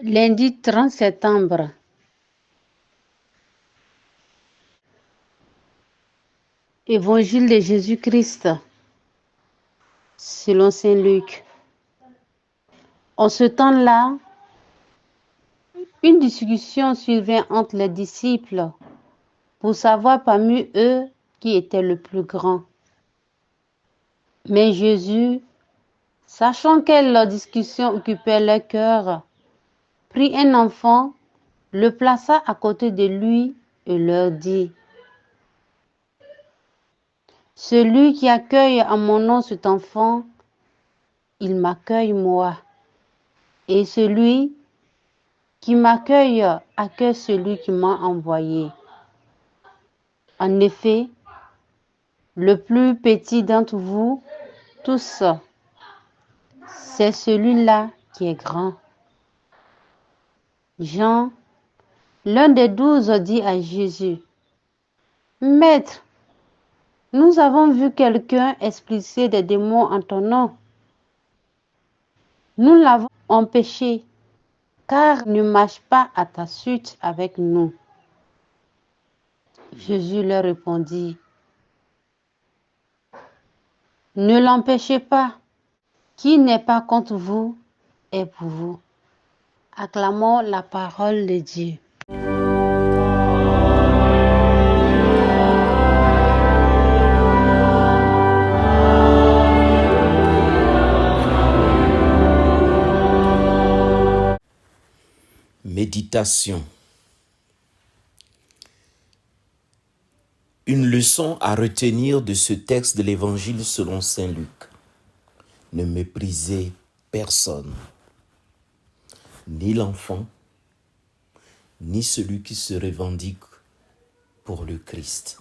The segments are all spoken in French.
Lundi 30 septembre. Évangile de Jésus-Christ selon saint Luc. En ce temps-là, une discussion survint entre les disciples pour savoir parmi eux qui était le plus grand. Mais Jésus, sachant quelle discussion occupait leur cœur, prit un enfant, le plaça à côté de lui et leur dit: Celui qui accueille en mon nom cet enfant, il m'accueille moi. Et celui qui m'accueille accueille celui qui m'a envoyé. En effet, le plus petit d'entre vous tous, c'est celui-là qui est grand. Jean, l'un des 12, dit à Jésus: Maître, nous avons vu quelqu'un expulser des démons en ton nom. Nous l'avons empêché, car il ne marche pas à ta suite avec nous. Jésus leur répondit: Ne l'empêchez pas. Qui n'est pas contre vous est pour vous. Acclamons la parole de Dieu. Méditation. Une leçon à retenir de ce texte de l'Évangile selon saint Luc. Ne méprisez personne, ni l'enfant, ni celui qui se revendique pour le Christ.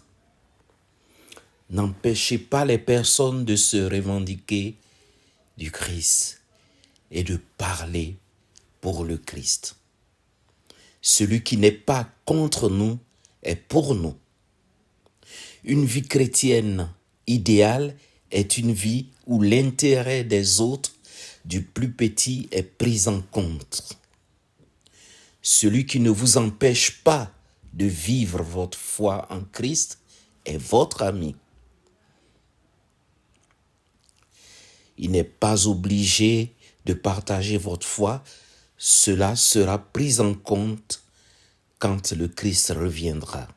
N'empêchez pas les personnes de se revendiquer du Christ et de parler pour le Christ. Celui qui n'est pas contre nous est pour nous. Une vie chrétienne idéale est une vie où l'intérêt des autres, du plus petit, est pris en compte. Celui qui ne vous empêche pas de vivre votre foi en Christ est votre ami. Il n'est pas obligé de partager votre foi. Cela sera pris en compte quand le Christ reviendra.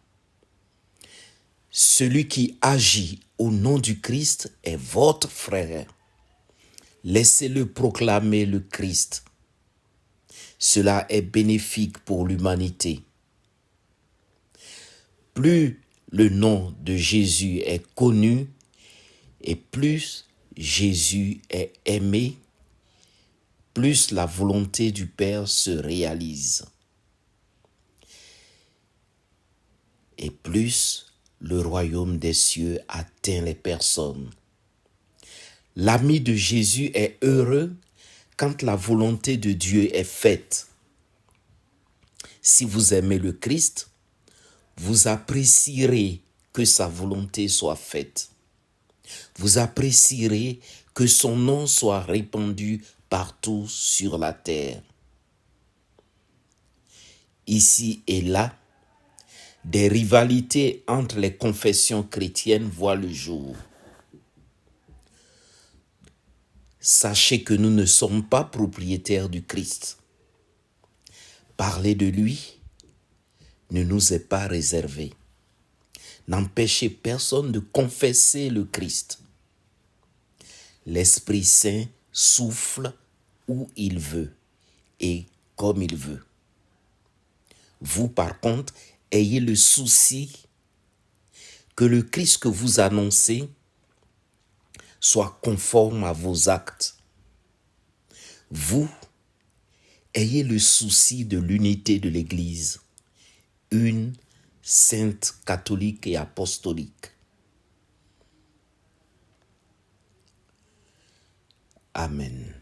Celui qui agit au nom du Christ est votre frère. Laissez-le proclamer le Christ. Cela est bénéfique pour l'humanité. Plus le nom de Jésus est connu et plus Jésus est aimé, plus la volonté du Père se réalise. Et plus le royaume des cieux atteint les personnes. L'ami de Jésus est heureux quand la volonté de Dieu est faite. Si vous aimez le Christ, vous apprécierez que sa volonté soit faite. Vous apprécierez que son nom soit répandu partout sur la terre. Ici et là, des rivalités entre les confessions chrétiennes voient le jour. Sachez que nous ne sommes pas propriétaires du Christ. Parler de lui ne nous est pas réservé. N'empêchez personne de confesser le Christ. L'Esprit Saint souffle où il veut et comme il veut. Vous, par contre, ayez le souci que le Christ que vous annoncez soit conforme à vos actes. Vous, ayez le souci de l'unité de l'Église, une, sainte, catholique et apostolique. Amen.